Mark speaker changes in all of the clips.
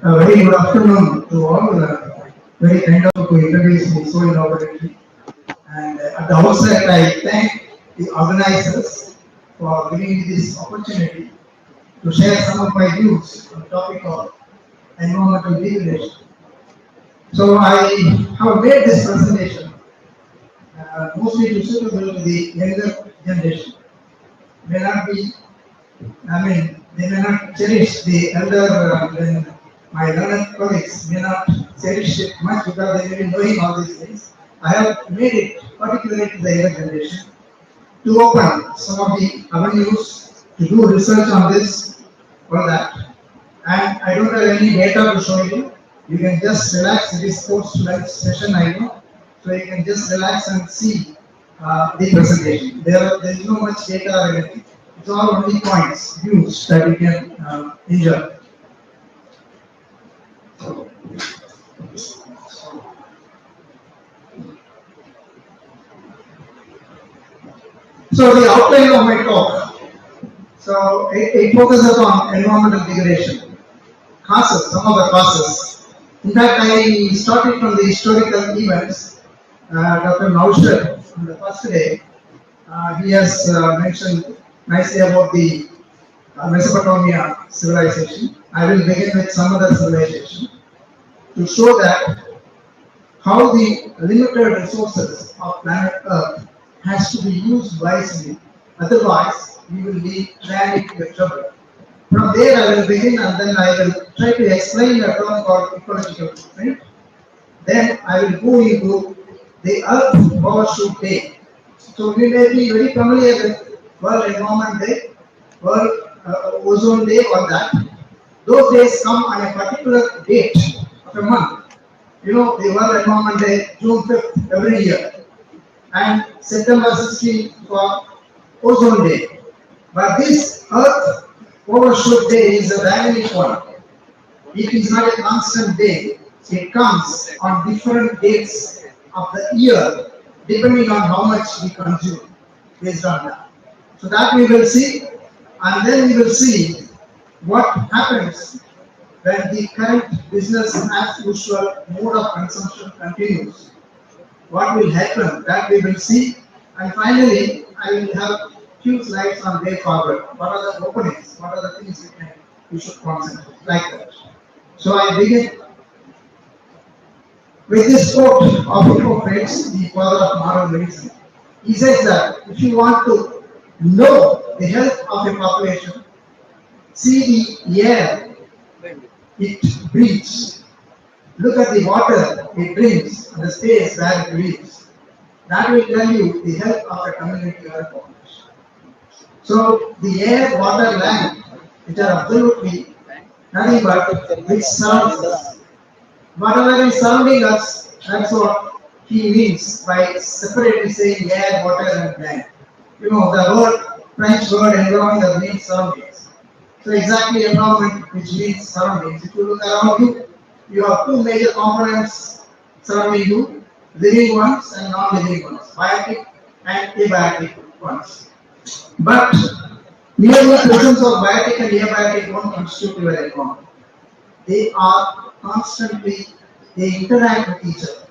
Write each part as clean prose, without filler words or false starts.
Speaker 1: A very good afternoon to all. Very kind of to introduce me so elaborately. And at the outset, I thank the organizers for giving me this opportunity to share some of my views on the topic of environmental degradation. So I have made this presentation mostly to suitable to the younger generation. May not be, they may not cherish the elder than my learned colleagues may not cherish it much because they may be knowing all these things. I have made it particularly to the younger generation to open some of the avenues to do research on this or that. And I don't have any data to show you. You can just relax. It is post-lunch session, I know. So you can just relax and see the presentation. There is no much data or anything. It's all only points, views that you can enjoy. So the outline of my talk. So it focuses on environmental degradation, causes, some of the causes. In fact, I started from the historical events. Dr. Nausher, on the first day, he has mentioned nicely about the Mesopotamia civilization. I will begin with some other civilization to show that how the limited resources of planet Earth has to be used wisely. Otherwise, we will be dragged into trouble. From there, I will begin and then I will try to explain a term called ecological footprint. Then I will go into the Earth Overshoot Day. So we may be very familiar with World Environment Day, World Ozone Day, or that. Those days come on a particular date of a month. You know, the World Environment Day, June 5th every year, and September 16th for Ozone Day. But this Earth Overshoot Day is a dynamic one. It is not a constant day. It comes on different dates of the year, depending on how much we consume based on that. So that we will see, and then we will see what happens when the current business as usual mode of consumption continues. What will happen, that we will see, and finally I will have few slides on way forward. What are the openings? What are the things we should concentrate like that? So I begin with this quote of Hippocrates, the father of modern medicine. He says that if you want to know the health of a population, see the air it breathes. Look at the water it drinks and the space where it lives. That will tell you the health of a community or a population. So the air, water, land, which are absolutely nothing but which surrounds us. Whatever is surrounding us, that's what he means by separately saying air, water, and land. You know, the word, French word environment means surroundings. So exactly environment, which means surroundings. If you look around you, you have two major components surrounding you, living ones and non-living ones, biotic and abiotic ones. But mere presence of biotic and abiotic won't constitute your environment. They are constantly, they interact with each other.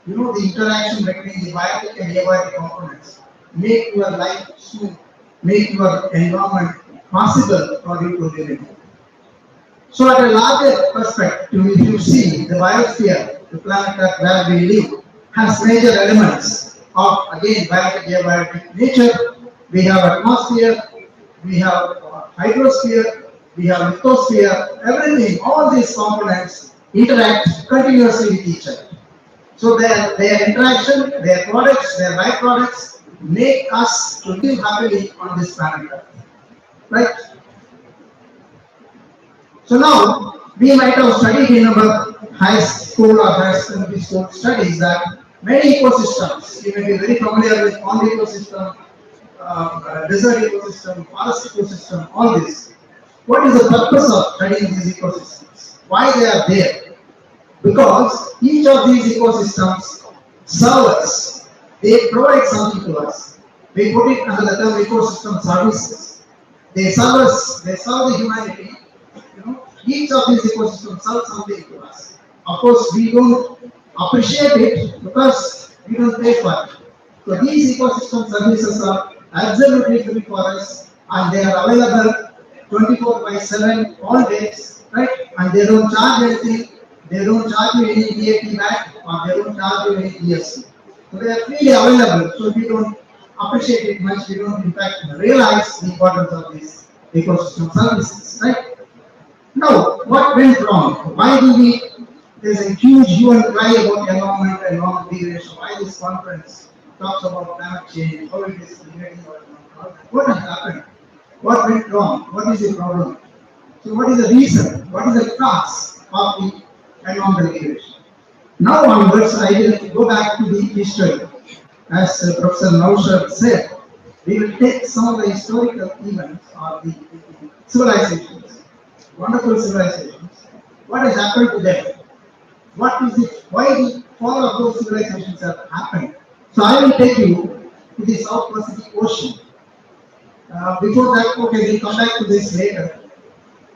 Speaker 1: You know, the interaction between the biotic and abiotic components make your life smooth, make your environment possible for you to live in. So at a larger perspective, if you see the biosphere, the planet Earth where we live, has major elements of, again, biotic, abiotic nature. We have atmosphere, we have hydrosphere, we have lithosphere, everything, all these components interact continuously with each other. So their interaction, their products, their byproducts make us to live happily on this planet Earth. Right? So now, we might have studied in our high school or higher secondary school studies that many ecosystems, you may be very familiar with pond ecosystem, desert ecosystem, forest ecosystem, all this. What is the purpose of studying these ecosystems? Why they are there? Because each of these ecosystems serve us. They provide something to us. We put it under the term ecosystem services. They serve us, they serve the humanity, each of these ecosystems serve something to us. Of course, we don't appreciate it because we don't pay for it. So these ecosystem services are absolutely free for us, and they are available 24/7 all days, right? And they don't charge anything. They don't charge you any VAT back, or they don't charge you any GST. So they are freely available. So we don't appreciate it much. We don't in fact realize the importance of these ecosystem services, right? Now, what went wrong? Why do we? There's a huge hue and cry about environment and environment degradation. Why this conference talks about climate change? How it is degrading our environment? What has happened? What went wrong? What is the problem? So, what is the reason? What is the cause of the environmental degradation? Now onwards, I will go back to the history. As Professor Naushad said, we will take some of the historical events or the civilizations, wonderful civilizations. What has happened to them? What is it? Why the fall of those civilizations have happened? So I will take you to the South Pacific Ocean. Before that, okay, we'll come back to this later.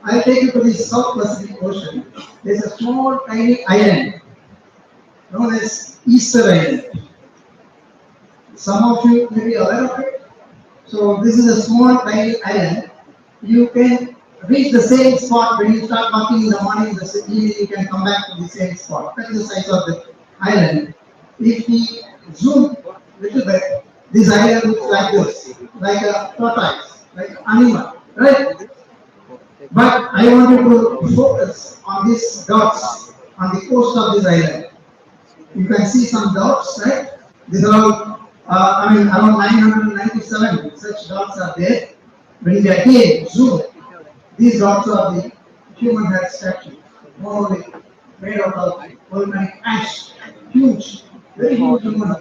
Speaker 1: I'll take you to the South Pacific Ocean. There's a small, tiny island known as Easter Island. Some of you may be aware of it. So this is a small, tiny island. You can reach the same spot when you start walking in the morning. The evening you can come back to the same spot. That is the size of the island. If we zoom a little bit, this island looks like this, like a tortoise, like an animal, right? But I want you to focus on these dots on the coast of this island. You can see some dots, right? These are all, around 997 such dots are there. When you again zoom, these dots are the human head statue, normally made out of volcanic ash, huge, very huge human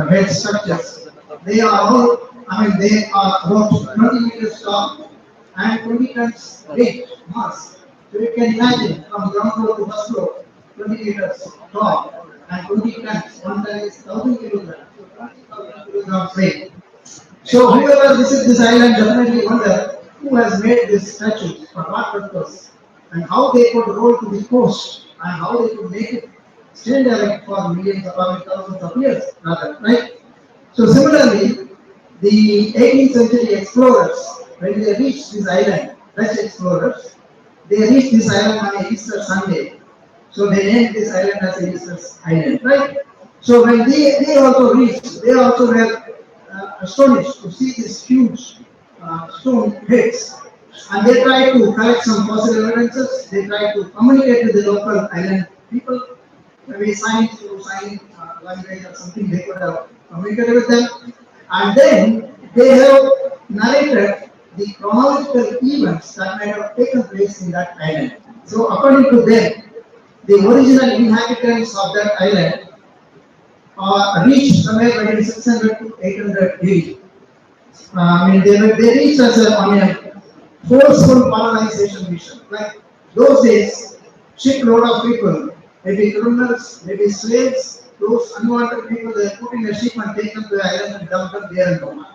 Speaker 1: head structures. They are all, they are about 20 meters tall and 20 tons weight, mass. So you can imagine from ground floor to first floor, 20 meters tall and 20 tons. One ton is 1,000 kilograms. So 20,000 kilograms weight. So whoever visits this island definitely wonder who has made these statues, for what purpose, and how they could roll to the coast, and how they could make it stay there for millions of thousands of years, rather, right? So similarly, the 18th century explorers, when they reached this island, Dutch explorers, they reached this island on a Easter Sunday. So they named this island as a Easter Island, right? So when they also reached, they also were astonished to see these huge stone heads. And they tried to collect some fossil evidences, they tried to communicate with the local island people, maybe signs through sign language or something, they could have communicated with them. And then they have narrated the chronological events that might have taken place in that island. So according to them, the original inhabitants of that island reached somewhere between 600 to 800 AD. They reached on a forceful colonization mission. Like those days, shipload of people, maybe criminals, maybe slaves, those unwanted people, they put in a ship and take them to the island and dump them there and gone.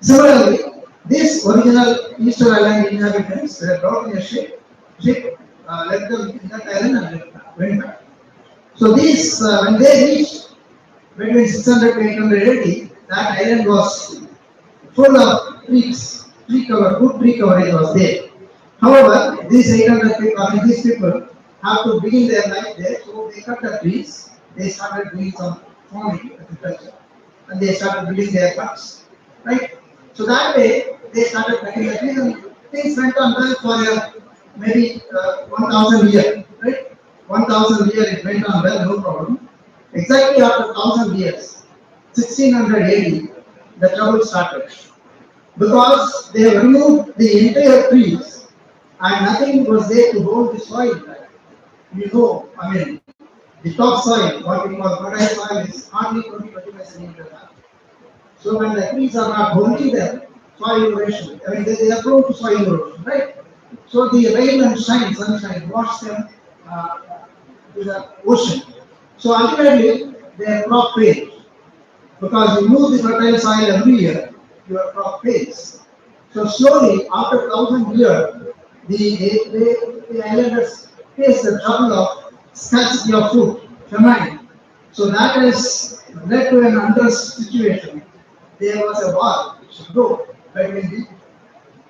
Speaker 1: Similarly, this original Easter Island inhabitants were brought in a ship, left them in that island and went back. So these, when they reached between 600 to 880, that island was full of trees, good tree coverage was there. However, these 800 people, these people have to begin their life there, so they cut the trees, they started doing some farming, agriculture, and they started building their huts, right? So that way, they started cutting the trees, and things went on well for maybe 1,000 years, right? 1,000 years it went on well, no problem. Exactly after 1,000 years, 1600 AD, the trouble started. Because they have removed the entire trees and nothing was there to hold the soil. You know, the top soil, what we call fertile soil, is hardly 20-25 centimeters high. So when the trees are not holding them, soil erosion, they are prone to soil erosion, right? So the rain and sunshine wash them to the ocean. So ultimately, their crop fails. Because you lose the fertile soil every year, your crop fails. So slowly, after 1,000 years, they the islanders face the trouble of scarcity of food, famine. So that has led to an unrest situation. There was a war which broke between the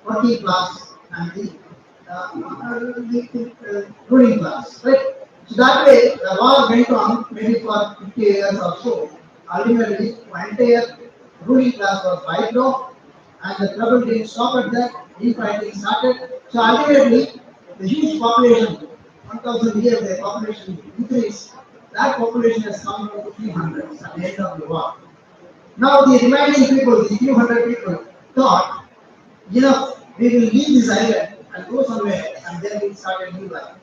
Speaker 1: working class and the ruling class, right? So that way, the war went on maybe for 50 years or so. Ultimately, the entire ruling class was wiped out, and the trouble didn't stop at that. Infighting started. So ultimately, the huge population, 1,000 years, the population increased. That population has come down to 300 at the end of the war. Now the remaining people, the few hundred people, thought, enough, we will leave this island and go somewhere and then we'll start a new life.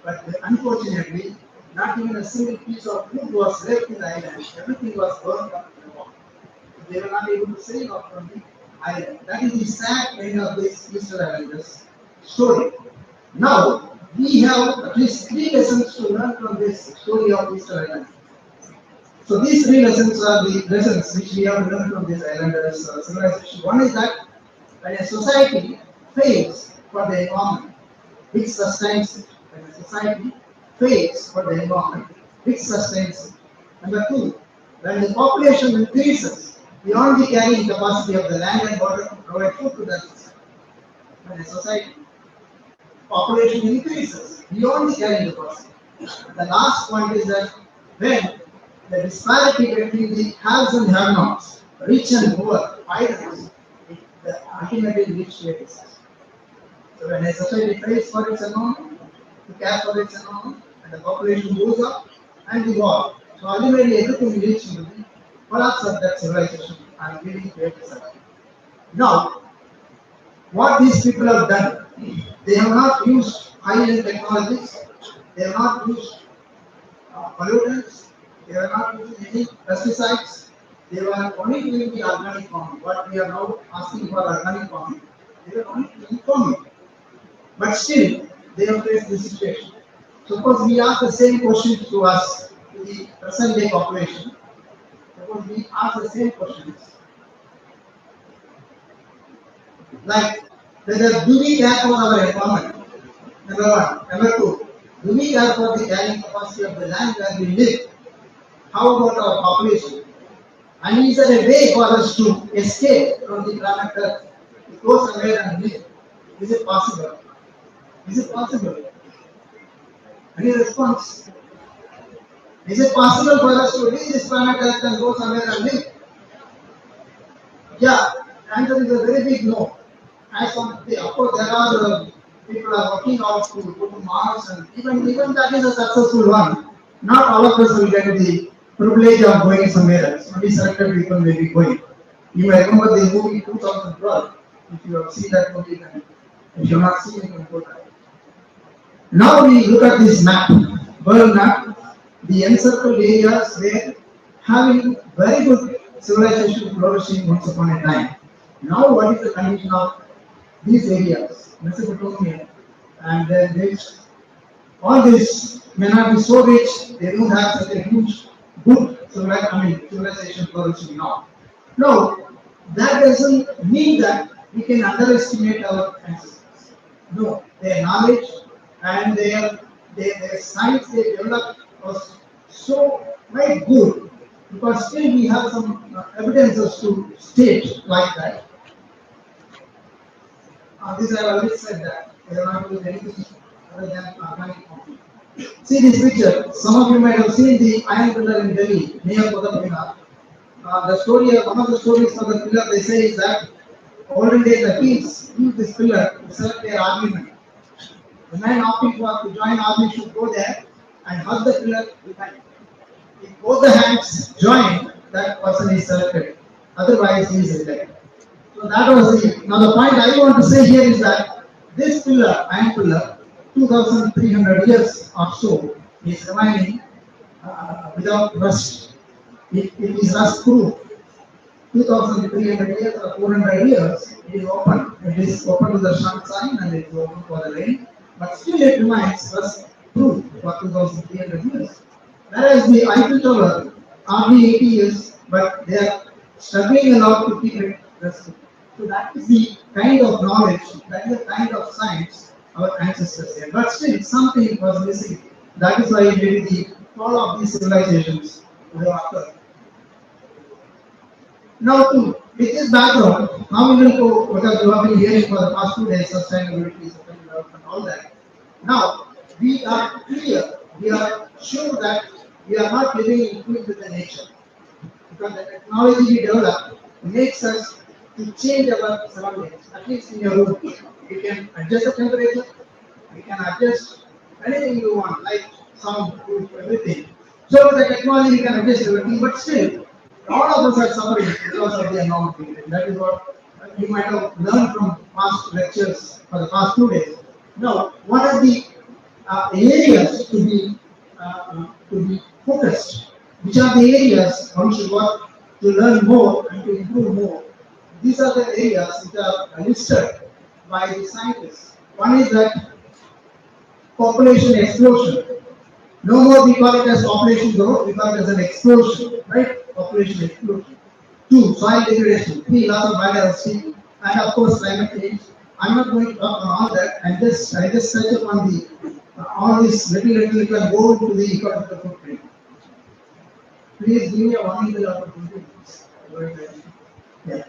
Speaker 1: But unfortunately, not even a single piece of food was left in the island. Everything was burned up in the water. They were not able to sail off from the island. That is the sad end of this Easter Islanders story. Now, we have at least three lessons to learn from this story of Easter Island. So these three lessons are the lessons which we have learned from this islanders civilization. One is that when a society fails for the environment, which sustains it. When a society fails for the environment, which sustains it. Number two, when the population increases beyond the carrying capacity of the land and water to provide food to the society. When a society population increases beyond the carrying capacity. The last point is that when the disparity between the haves and have-nots, rich and poor, widens, it ultimately leads to a disaster. So when a society pays for its environment, to care for its environment, and the population goes up, and the war. So ultimately everything leads to the collapse of that civilization and leading to a disaster. Now, what these people have done, they have not used high-end technologies, they have not used pollutants, they were not using any pesticides, they were only doing the organic farming. What we are now asking for organic farming, they were only doing farming. But still, they have faced this situation. Suppose we ask the same question to us, to the present day population. Suppose we ask the same questions, like whether do we care for our environment? Number one. Number two, do we care for the carrying capacity of the land where we live? How about our population? And is there a way for us to escape from the planet Earth, to go somewhere and live? Is it possible? Is it possible? Any response? Is it possible for us to leave this planet Earth and go somewhere and live? Yeah, the answer is a very big no. As on the, of course, there are people are working out to go to Mars, and even that is a successful one. Not all of us will get the privilege of going somewhere else. Only selected people may be going. You may remember the movie 2012. If you have seen that movie, then if you have not seen it, you can go there. Now we look at this map, world map. The encircled areas were having very good civilization flourishing once upon a time. Now what is the condition of these areas? Mesopotamia, and then this, all this may not be so rich, they don't have such a huge good civilization flourishing now. No, that doesn't mean that we can underestimate our ancestors. No, their knowledge and their science they developed was so quite good, because still we have some evidences to state like that. This I already said that they are not doing anything other than organic farming. See this picture. Some of you might have seen the iron pillar in Delhi near Qutub Minar. The story, one of the stories for the pillar, they say is that olden days the kings used this pillar to select their army. The man opting for to join army should go there and hug the pillar behind. If both the hands join, that person is selected. Otherwise, he is elected. So that was the. Now the point I want to say here is that this pillar, iron pillar, 2,300 years or so, is remaining without rust. It is rust proof. 2,300 years or 400 years, it is open. It is open to the sunshine and it is open for the rain. But still it remains rust proof for 2,300 years. Whereas the Eiffel Tower, hardly 80 years, but they are struggling a lot to keep it rust proof. So that is the kind of knowledge, that is the kind of science our ancestors here. But still, something was missing. That is why maybe the fall of these civilizations would have occurred. Now, with this background, now we will go, because you have been hearing for the past 2 days, sustainability, and all that. Now, we are clear, we are sure that we are not living in tune with the nature. Because the technology we develop makes us to change our surroundings, at least in your room. You can adjust the temperature, you can adjust anything you want, light, sound, food, everything. So with the technology you can adjust everything, but still, all of us are suffering because of the environment. That is what you might have learned from past lectures for the past 2 days. Now, what are the areas to be focused? Which are the areas one should work to learn more and to improve more? These are the areas which are listed by the scientists. One is that population explosion. No more we call it as population growth, we call it as an explosion, right? Population explosion. 2, soil degradation. 3, loss of biodiversity. And of course, climate change. I'm not going to talk on all that. I just touch upon the all this little go into the ecological footprint. Please give me a warning bell opportunity. Yeah.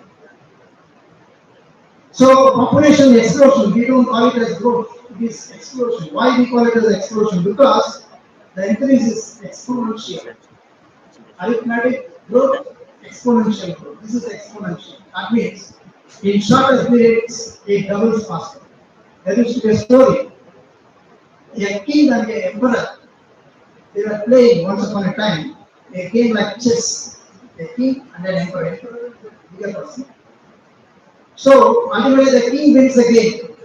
Speaker 1: So population explosion, we don't call it as growth, it is explosion. Why we call it as explosion? Because the increase is exponential. Arithmetic growth, exponential growth. This is exponential. That means in shorter periods it doubles faster. There used to be a story. A king and an emperor, they were playing once upon a time a game like chess. A king and an emperor. Emperor is a bigger person. So ultimately the king wins the game.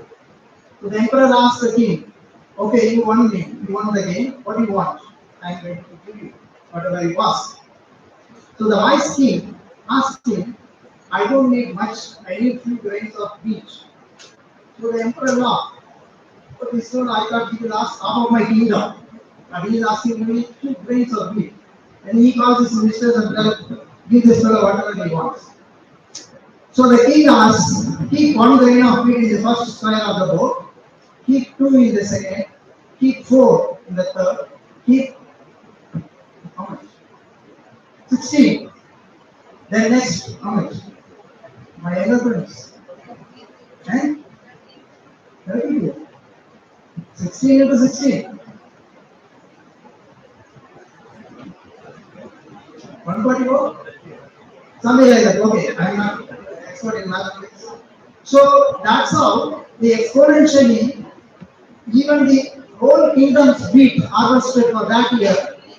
Speaker 1: So the emperor asks the king, okay, you won me, you won the game, what do you want? I am ready to give you whatever you ask. So the wise king asked him, I don't need much, I need few grains of wheat. So the emperor laughed. But this one I thought he will ask half of my kingdom. But he is asking only 2 grains of wheat. And he calls his ministers and tells, give this fellow whatever he wants. So the king asks, keep 1 grain of wheat in the first square of the board, keep 2 in the second, keep 4 in the third, keep how much? 16. Then next, how much? My younger friends. And 32. 16 into 16. 144? Something like that. Okay, I am not expert in mathematics. So that's how the exponentially, even the whole kingdom's wheat harvested for that year,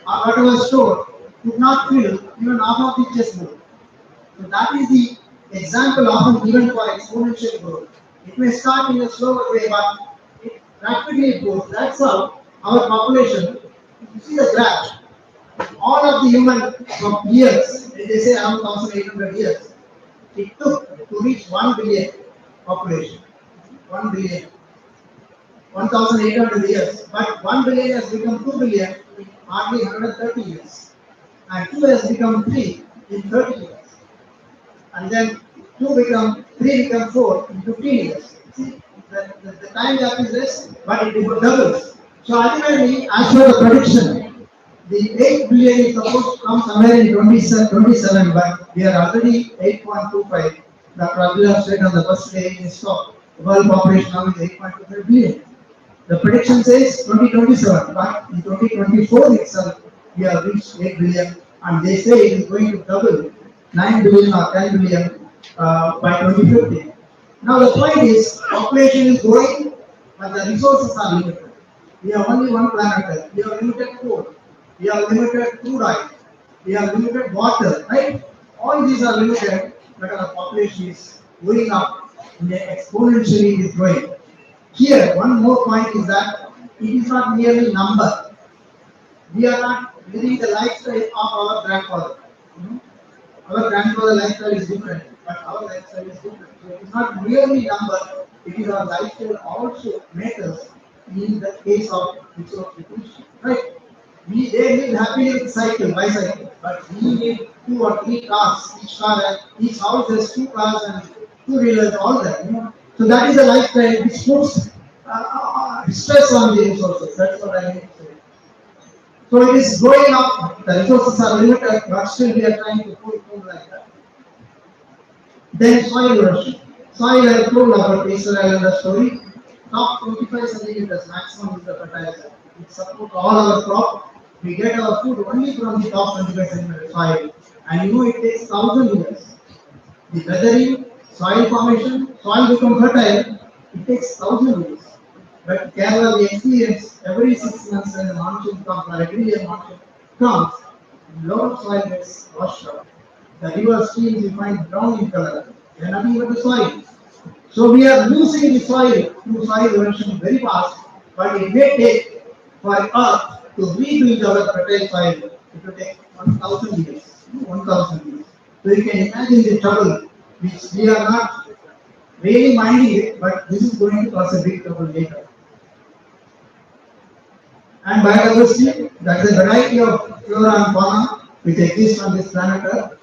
Speaker 1: or whatever stored, could not fill even half of the chessboard. So that is the example often given for exponential growth. It may start in a slower way, but it rapidly grows. That's how our population, you see the graph, all of the human from years, they say around 1800 years, it took to reach 1 billion population. 1 billion. 1800 years. But 1 billion has become 2 billion in hardly 130 years. And 2 has become 3 in 30 years. And then 3 become 4 in 15 years. See, the time gap is less, but it doubles. So ultimately, as per the prediction, the 8 billion is supposed to come somewhere in 27, but we are already 8.25. Dr. Abdullah said on the first day in his talk, the world population now is 8.25 billion. The prediction says 2027, but in 2024 itself, we have reached 8 billion, and they say it is going to double 9 billion or 10 billion by 2050. Now the point is, population is growing, but the resources are limited. We have only one planet Earth. We have limited food. We have limited crude oil. We have limited water, right? All these are limited, but our population is going up, and exponentially it is growing. Here, one more point is that it is not merely number. We are not living the lifestyle of our grandfather. Our grandfather lifestyle is different, but our lifestyle is different. So it is not merely number, it is our lifestyle also matters in the case of resource depletion. Right? They live happily with bicycle, but we need 2 or 3 cars. Each house has 2 cars and 2 wheelers, all that. So that is a lifestyle which puts stress on the resources. That's what I mean to say. So it is going up. The resources are limited, but still we are trying to pull like that. Then soil erosion. Soil I told about Easter Island story. Top 25 centimeters maximum is the fertile soil. It supports all our crop. We get our food only from the top 25 centimeters soil. And you know it takes 1,000 years. The weathering, soil formation, soil become fertile, it takes 1,000 years. But Kerala we experience every 6 months when the monsoon comes, or every year monsoon comes, a lot of soil gets washed out. The river streams you find brown in color. They are nothing but the soil. So we are losing the soil through soil erosion very fast, but it may take for Earth to rebuild our fertile soil. It will take 1,000 years. 1,000 years. So you can imagine the trouble which we are not really minding it, but this is going to cause a big trouble later. And biodiversity, that is a variety of flora and fauna which exist on this planet Earth.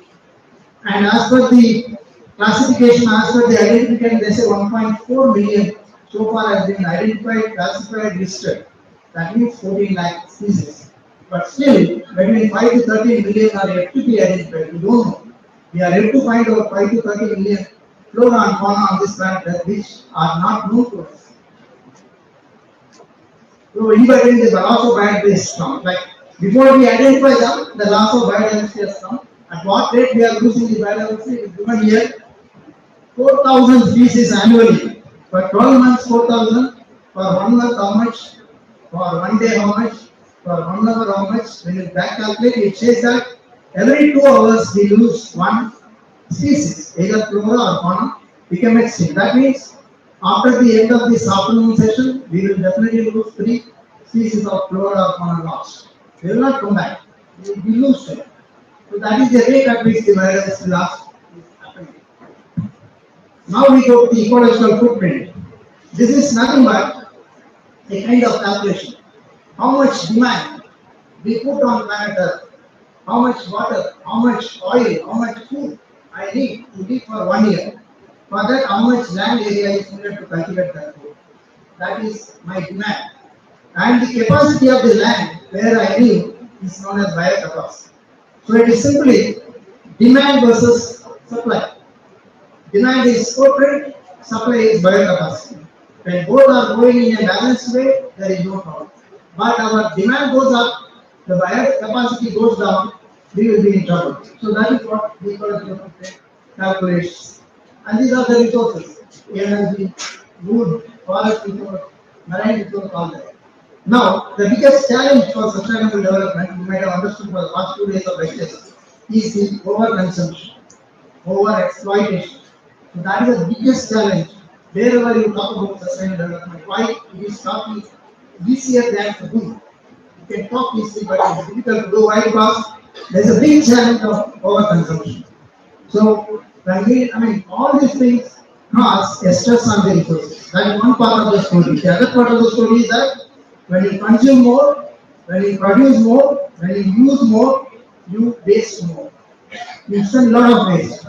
Speaker 1: And as per the classification, as per the identification, they say 1.4 million so far has been identified, classified, listed. That means 14 lakh species. But still, between 5 to 13 million are yet to be identified. We don't know. We are yet to find out 5 to 30 million flora and fauna on this planet which are not known to us. So inadvertently the loss of biodiversity has come. Like before we identify them, the loss of biodiversity has come. At what rate we are losing the biodiversity is given here. 4,000 species annually. For 12 months 4,000. For 1 month how much? For 1 day how much? For 1 hour how much? When you back calculate, it says that every 2 hours we lose one species, either flora or fauna, become extinct. That means after the end of this afternoon session, we will definitely lose 3 species of flora or fauna lost. They will not come back. We lose them. So that is the rate at which the virus loss is happening. Now we go to the ecological footprint. This is nothing but a kind of calculation. How much demand we put on planet Earth, how much water, how much oil, how much food I need to live for 1 year. For that, how much land area is needed to cultivate that food. That is my demand. And the capacity of the land where I live is known as biocapacity. So it is simply demand versus supply. Demand is footprint, supply is biocapacity. When both are going in a balanced way, there is no problem. But our demand goes up, the biocapacity goes down, we will be in trouble. So that is what the ecological footprint calculates. And these are the resources: energy, wood, forest resource, marine resource, all that. Now, the biggest challenge for sustainable development, you might have understood for the past 2 days of lectures, is the overconsumption, over-exploitation. So that is the biggest challenge. Wherever you talk about sustainable development, why it is talking easier than to do. You can talk easily, but it's difficult to do. Why? Because there's a big challenge of overconsumption. So, all these things cause a stress on the resources. That is one part of the story. The other part of the story is that when you consume more, when you produce more, when you use more, you waste more. You spend a lot of waste.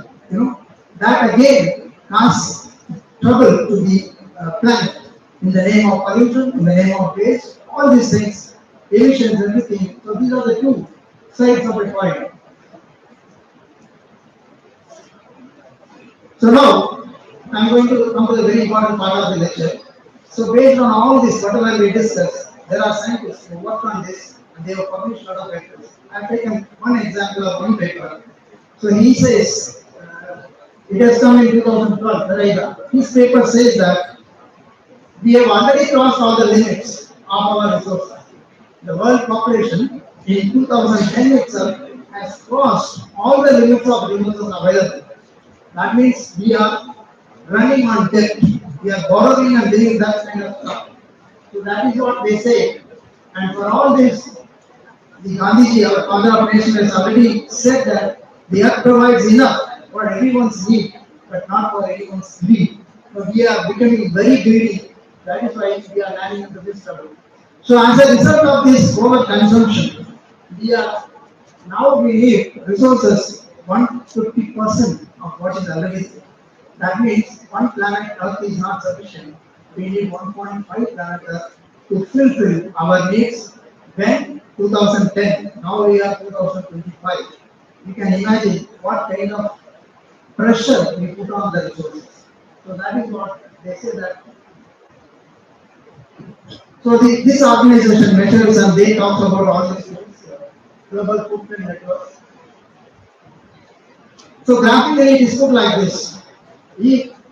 Speaker 1: That again causes trouble to the planet in the name of pollution, in the name of waste, all these things, emissions, everything. So these are the two sides of a coin. So now I am going to come to the very important part of the lecture. So based on all this, whatever we discussed, there are scientists who work on this and they have published a lot of papers. I have taken one example of one paper. So he says, it has come in 2012, his paper says that we have already crossed all the limits of our resources. The world population in 2010 itself has crossed all the limits of resources available. That means we are running on debt. We are borrowing and doing that kind of stuff. So that is what they say. And for all this, the Gandhiji, our father of nation, has already said that the earth provides enough for everyone's need, but not for anyone's greed. So we are becoming very greedy. That is why we are landing into this trouble. So as a result of this overconsumption, we need resources 150% of what is already there. That means one planet Earth is not sufficient. We need 1.5 planet Earth to fulfill our needs when 2010. Now we are 2025. You can imagine what kind of pressure we put on the resources. So that is what they say that. So this organization measures and they talk about all these things, global footprint network. So graphically it is put like this.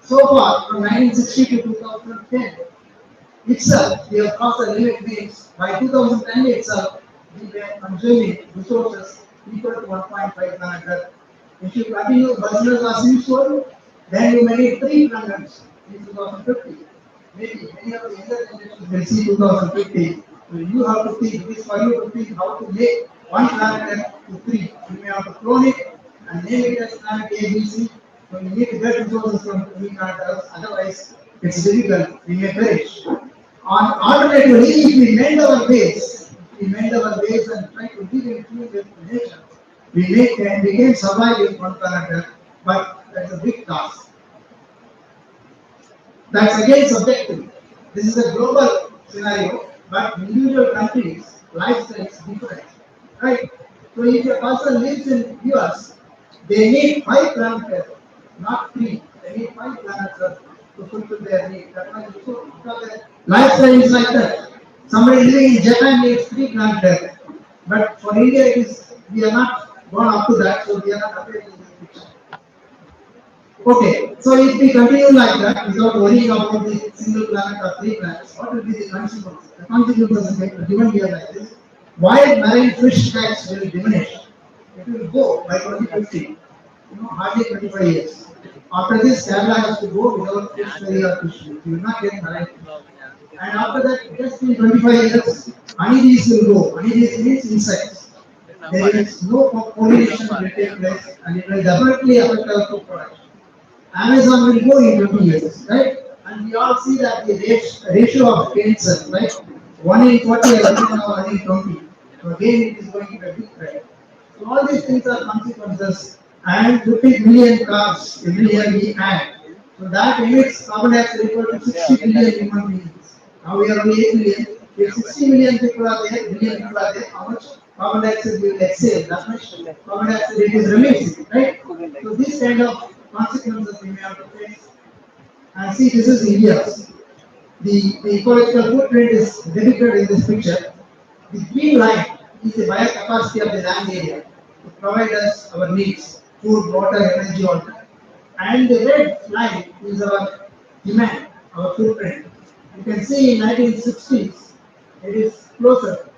Speaker 1: So far from 1960 to 2010 itself, we have crossed the limit means by 2010 itself, we were consuming resources equal to 1.5 planet Earth. If you continue business as usual, then you may need 3 planets in 2050. Maybe many of the younger generations will see 2050. So you have to think, it is for you to think how to make 1 planet Earth to 3. You may have to clone it and name it as planet A, B, C. So you need to get resources from 3 planet Earth, otherwise it's difficult, we may perish. Alternatively, if we mend our ways and try to live in tune with nature, we can survive with 1 planet Earth, but that's a big task. That's again subjective. This is a global scenario, but individual countries, lifestyle is different, right? So if a person lives in US, they need 5 planet Earth, not 3. They need 5 planets Earth to fulfill their needs. So lifestyle is like that. Somebody living in Japan needs 3 planet Earth, but for India it is we are not gone up to that, so we are not appearing in this picture. Okay, so if we continue like that without worrying about the single planet or 3 planets, what will be the consequences? The consequences are given here like this. Wild marine fish stocks will diminish. It will go by 2050. Hardly 25 years. After this, Kerala has to go without fish curry or fish. You will not get marine fish. And after that, just in 25 years, honeybees will go. Honeybees means insects. There is no pollination will take place and it will definitely affect our food production. Amazon will go in 20 years, right? And we all see that the ratio of cancer, right? 1 in 40 or now 1 in 20. So again, it is going to be a big threat. So all these things are consequences. And 50 million cars every year we add. So that emits carbon dioxide equal to 60 billion human beings. Now we are only 8 million. If 60 million people are there, billion people are there, how much carbon dioxide we will exhale? That much carbon dioxide it is released, right? So this kind of consequences we may have to face. And see, this is India. The ecological footprint is depicted in this picture. The green line is the biocapacity of the land area to provide us our needs, food, water, energy, all that. And the red line is our demand, our footprint. You can see in 1960s, it is closer.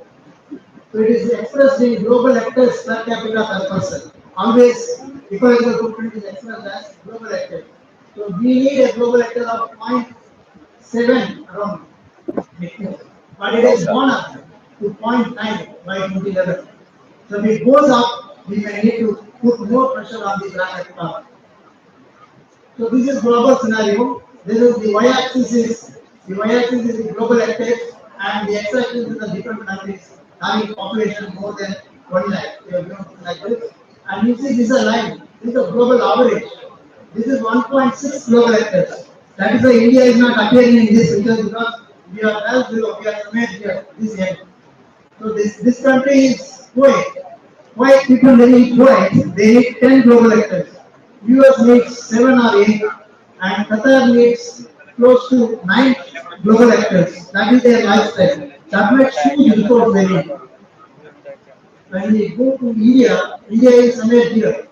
Speaker 1: So it is expressed in global hectares per capita per person. Always ecological footprint is expressed as global hectare. So we need a global hectare of 0.7 around hectare. But it has gone up to 0.9 by 2011. So if it goes up, we may need to put more pressure on the planet Earth. So this is global scenario. This is the y-axis is the global hectare and the x-axis is the different countries having population more than 1 lakh. They are given like this. And you see this is a line. This is a global average. This is 1.6 global hectares. That is why India is not appearing in this because we are well below, we are somewhere here, this end. So this country is Kuwait. Why people living in Kuwait, they need 10 global hectares. US needs 7 or 8 and Qatar needs close to 9 global hectares. That is their lifestyle. That makes huge resource they need. When we go to India, India is somewhere here.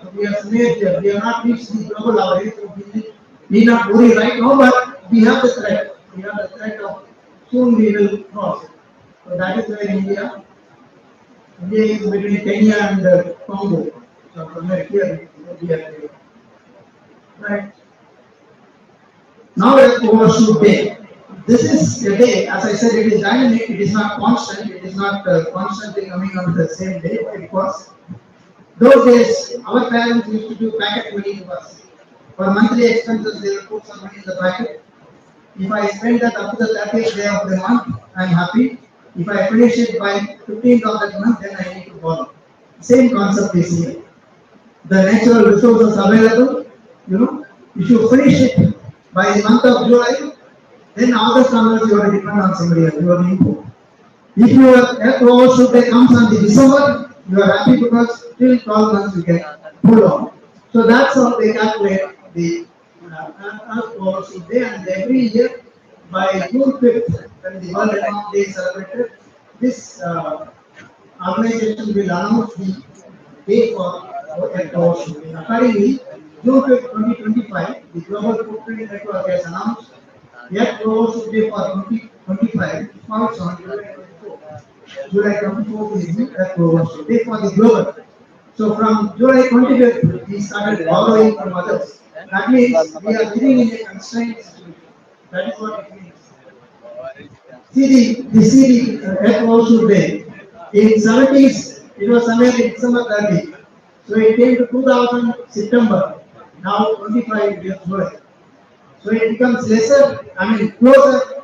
Speaker 1: So we are somewhere here. We have not reached the global average. So we need not worry right now, but we have the threat. We have the threat of soon we will cross. So that is where India is between Kenya and Congo. So somewhere here we are here. Right. Now let's overshoot day. This is a day, as I said, it is dynamic, it is not constant, it is not constantly coming on the same day, because those days our parents used to do packet money to us. For monthly expenses, they will put some money in the packet. If I spend that up to the 30th day of the month, I am happy. If I finish it by 15th of that month, then I need to borrow. Same concept is here. The natural resources available, if you finish it by the month of July, then August onwards you are depend on somebody else, you are input. If your earth overshoot day comes on the December, you are happy because till 12 months you can pull on. So that's how they calculate the earth overshoot day, and every year by June 5th, when the World Economic Day is celebrated, this organization will announce the day for earth overshoot. Accordingly, June 5th, 2025, the Global Footprint Network has announced yet overshoot day for 2025 falls on July 24. July 24 is the earth overshoot day for the global. So from July 25th, we started borrowing from others. That means we are living in a constrained situation. That is what it means. See the earth overshoot day. In 70s, it was somewhere in December 30. So it came to 2000 September. Now 25 years July. So it becomes lesser, closer.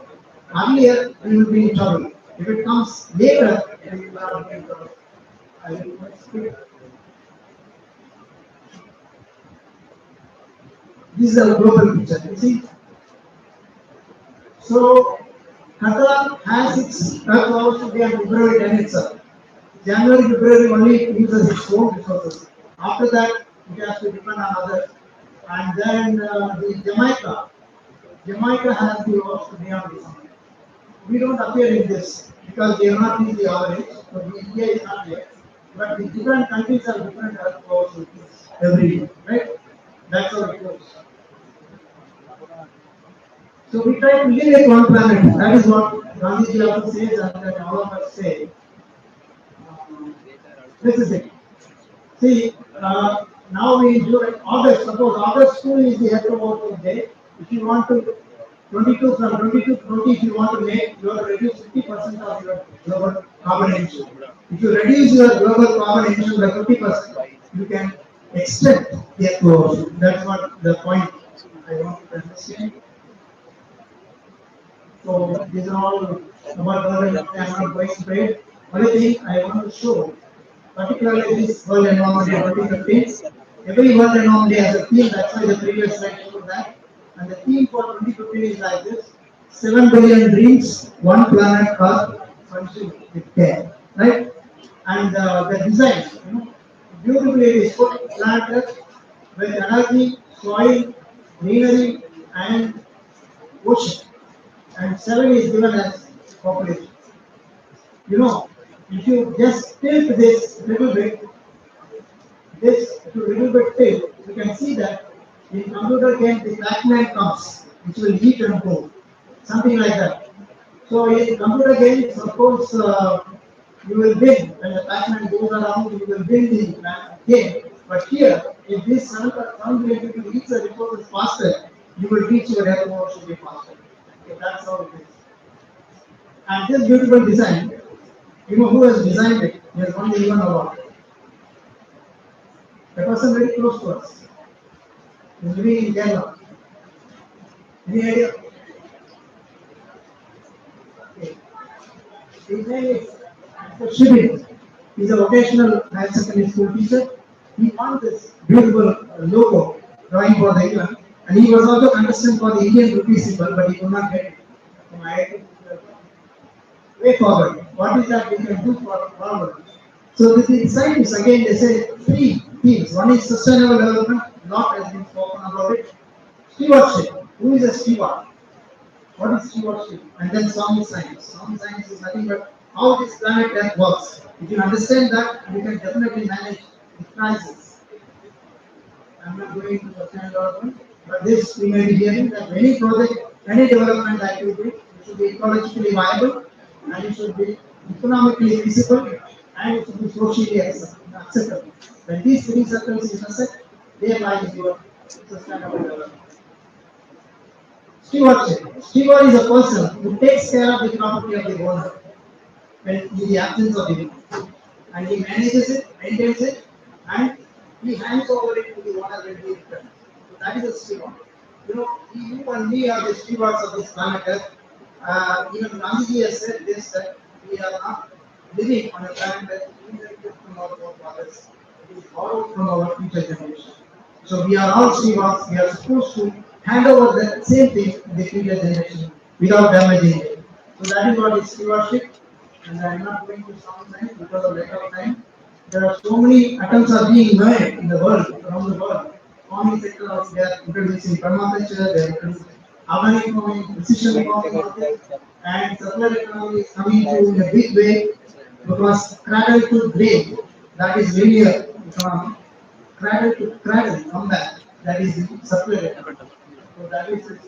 Speaker 1: Earlier, we will be in trouble. If it comes later, we will not be in trouble. I will explain. This is a global picture, you see. So, Qatar has its earth overshoot day on February 10 itself. January, February only it uses its own resources. After that, it has to depend on others. And then the Jamaica has the overshoot day on December. We don't appear in this because we are not in the average, so the India is not here. But the different countries have different health policies every year, right? That's how it goes. So we try to live at one planet. That is what Gandhiji also says, and that all of us say. This is it. See, now we enjoy August. Suppose August 2 is the health policy day. If you want to 22 from 22 to 20, if you want to make, you have to reduce 50% of your global carbon emission. If you reduce your global carbon emission by 50%, you can extend the earth. That's what the point I want to understand. So these are all about World Environment Day spread. Only thing I want to show, particularly this World Environment Day 2015. Every World Environment Day has a theme. That's why the previous slide showed that. And the theme for 2015 is like this: 7 billion dreams, one planet Earth, function with care. Right? And the design, beautifully it is put planet Earth with energy, soil, greenery, and ocean. And 7 is given as population. If you just tilt this little bit, this to little bit tilt, you can see that in computer game the Pac-Man comes, which will eat and go, something like that. So in computer games, of course, you will win when the Pac-Man goes around. You will win the game. But here, if this sound related to reach the resources faster, you will reach your health more should be faster. Okay, that's how it is. And this beautiful design, who has designed it? He has won the UN award. The person very close to us. He's living in Kerala. Any idea? Okay. His name is Shibin. He's a vocational higher secondary school teacher. He won this beautiful logo drawing for the UN, and he was also contestant for the Indian rupee symbol, but he could not get it. So way forward. What is that we can do for forward? So the scientists again they say three themes. One is sustainable development. Lot has been spoken about it. Stewardship. Who is a steward? What is stewardship? And then sound science. Sound science is nothing but how this planet Earth works. If you understand that, you can definitely manage the crisis. I'm not going to sustainable development, but this we may be hearing that any project, any development activity, it should be ecologically viable, and it should be economically feasible, and it should be socially acceptable. When these three circles intersect, there lies your sustainable development. Stewardship. Steward is a person who takes care of the property of the owner when in the absence of the owner. And he manages it, maintains it, and he hands over it to the owner when he returns. So that is a steward. You and me are the stewards of this planet Earth. Even Gandhiji has said this that we are not living on a planet that is inherited from our forefathers. It is borrowed from our future generation. So we are all stewards. We are supposed to hand over that same thing to the future generation without damaging it. So that is what is stewardship, and I am not going to sound time because of lack of time. There are so many attempts are being made in the world, around the world. Farming sector also they are introducing permaculture, they are introducing organic farming, precision farming also, and circular economy is coming to in a big way because cradle to grave, that is linear economy. Cradle to cradle, come back, that is circular economy. So that is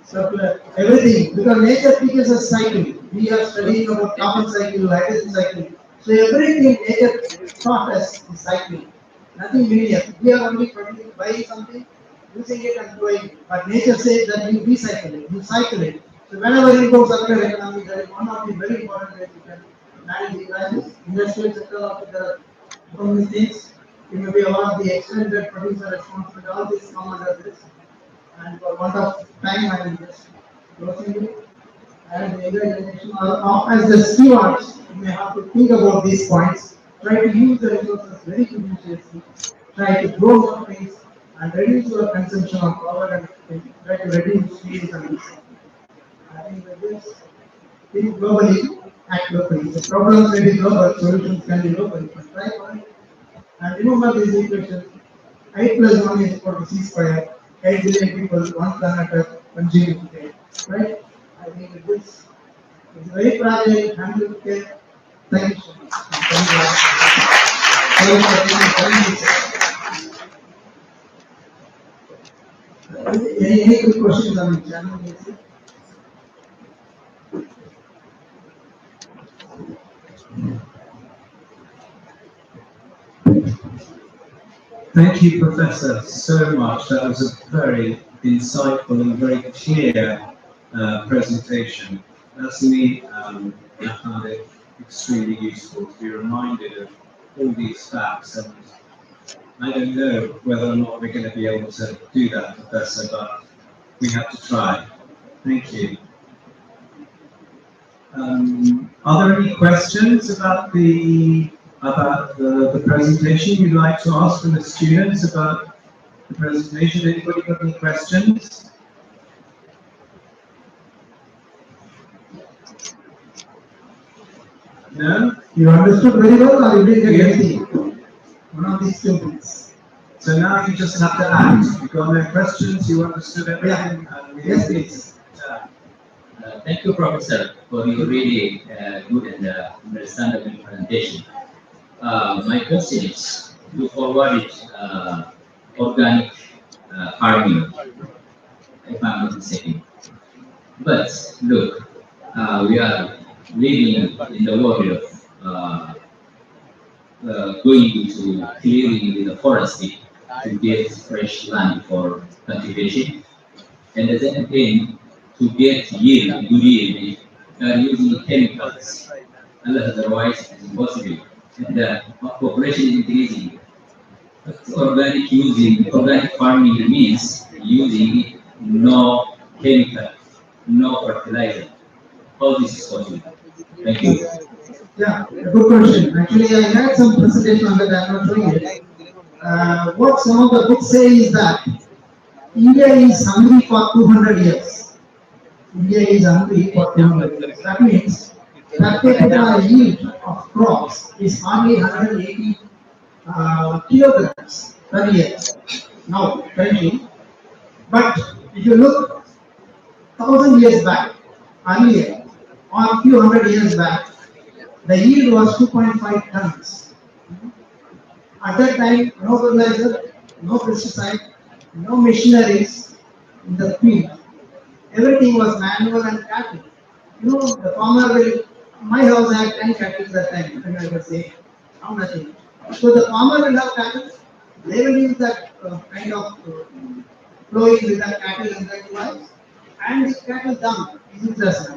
Speaker 1: circular, everything, because nature teaches us cycle. We are studying about carbon cycle, hydrogen cycle. So everything nature taught us is cycling. Nothing linear. We are only buying something, using it and doing it. But nature says that you recycle it, you cycle it. So whenever you go circular economy, there is one of the very important ways you can manage the crisis. Industrial sector of the economic things, it may be about the extended producer responsibility, all these come under this. And for want of time, I will just closing it. And the younger generation, as the stewards, you may have to think about these points. Try to use the resources very judiciously. Try to grow more trees and reduce your consumption of power and try to reduce fields and emissions. I think with this, think globally, act locally. The problems may be global, solutions can be local. But try for it. And remember these equations. 8 plus 1 is equal to C square. 8 billion people, 1 planet Earth, 1 gene today. Right? I think with this, it's very fragile, handle with care. Thank you so much. Sorry for taking time. Any quick questions on the channel?
Speaker 2: Thank you, Professor, so much. That was a very insightful and very clear presentation. Personally, I found it extremely useful to be reminded of all these facts, and I don't know whether or not we're going to be able to do that, Professor, but we have to try. Thank you. Are there any questions about the presentation you'd like to ask from the students about the presentation? Anybody got any questions? No?
Speaker 1: You understood very well or you didn't get anything? One of these two things.
Speaker 2: So now you just have to act. You've got no questions, you understood everything.
Speaker 1: Yes, please.
Speaker 3: Thank you, Professor, for your really good and understandable presentation. My question is to forward it organic farming, if I'm not mistaken. But look, we are living in the world of going into clearing with the forestry to get fresh land for cultivation, and at the same time to get yield, good yield, we are using chemicals. Unless otherwise it's impossible. And the population is increasing. Organic farming means using no chemical, no fertilizer. How this is possible? Thank you.
Speaker 1: Yeah, good question. Actually, I had some presentation on that. I'm not showing it. What some of the books say is that India is hungry for 200 years. India is hungry for 200 years. That means per capita yield of crops is hardly 180 kilograms per year now currently. But if you look 1,000 years back, earlier, or a few hundred years back, the yield was 2.5 tons. At that time, no fertilizer, no pesticide, no machineries in the field. Everything was manual and cattle. You know, the farmer will, my house had 10 cattle that time, when I was saying, now nothing. So the farmer will have cattle, they will use that kind of flowing with that cattle and that device, and the cattle dung is useless.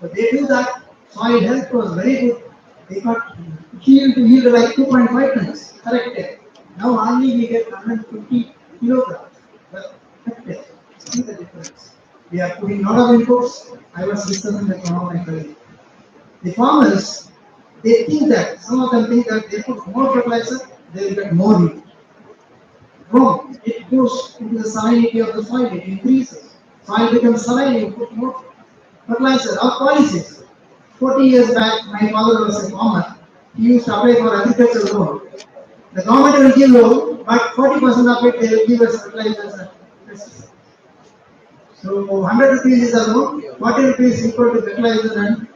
Speaker 1: So they do that, soil health was very good. They got yield like 2.5 tons, correct? Now only we get 150 kilograms per hectare. See the difference. We are putting a lot of inputs. I was discussing with one of my colleagues. The farmers, they think that, some of them think that they put more fertilizer, they will get more yield. Wrong. It goes into the salinity of the soil, it increases. soil becomes saline, you put more fertilizer or policies. 40 years back, my father was a farmer. He used to apply for agricultural loan. The government will give loan, but 40% of it they will give us fertilizers and pesticides. So 100 rupees is a loan, 40 rupees equal to fertilizer and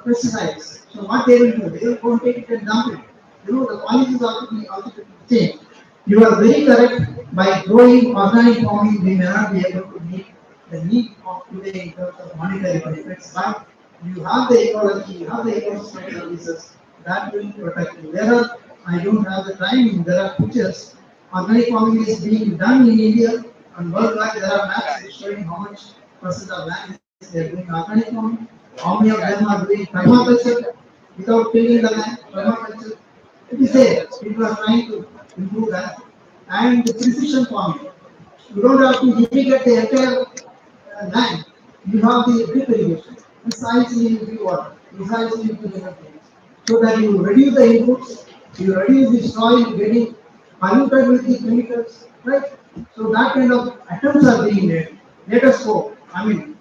Speaker 1: pesticides. So what they will do, they will go and take it and dump it. You know, the policies also to change. You are very correct. By growing organic farming, we may not be able to meet the need of today in terms of monetary benefits, but you have the ecology, you have the ecosystem services that will protect you. There are, I don't have the time, there are pictures. Organic farming is being done in India and worldwide. There are maps showing how much percent of land is they are doing organic farming. How many of them are doing permaculture without tilling the land? Permaculture. It is there. People are trying to improve that. And the precision farming. You don't have to irrigate the entire land. You have the drip irrigation. Precisely you give water. Precisely you give everything. So that you reduce the inputs, you reduce the soil getting polluted with the chemicals, right? So that kind of attempts are being made. Let us hope. I mean,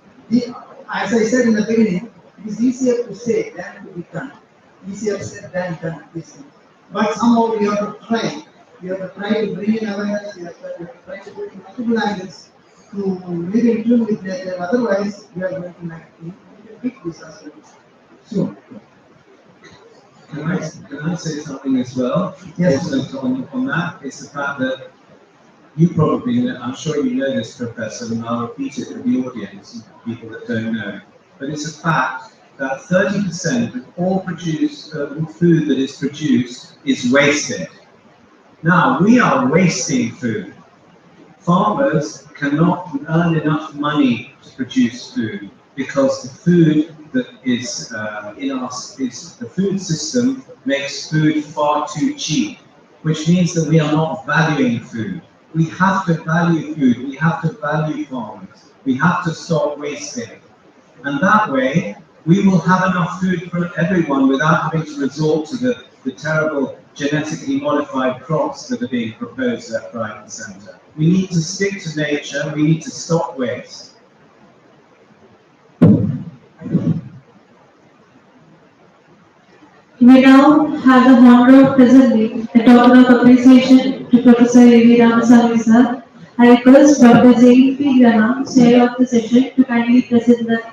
Speaker 1: as I said in the beginning, it is easier to say than to be done. Easier said than done. These things. But somehow we have to try. We have to try to bring in awareness. We have to try to do it in multiple angles to live in tune with nature. Otherwise, we are going to make a big disaster soon.
Speaker 2: Can I say something as well?
Speaker 1: Yes.
Speaker 2: Also on that, it's the fact that you probably know, I'm sure you know this, Professor, and I'll repeat it for the audience, people that don't know. But it's a fact that 30% of all food that is produced is wasted. Now, we are wasting food. Farmers cannot earn enough money to produce food because the food that is in us is the food system makes food far too cheap, which means that we are not valuing food. We have to value food. We have to value farmers. We have to stop wasting. And that way, we will have enough food for everyone without having to resort to the terrible genetically modified crops that are being proposed left, right, and centre. We need to stick to nature. We need to stop waste.
Speaker 4: We now have the honor of presenting the token of appreciation to Professor A.V. Ramasamy sir. I request Dr. J.P. Graham, chair of the session, to kindly present the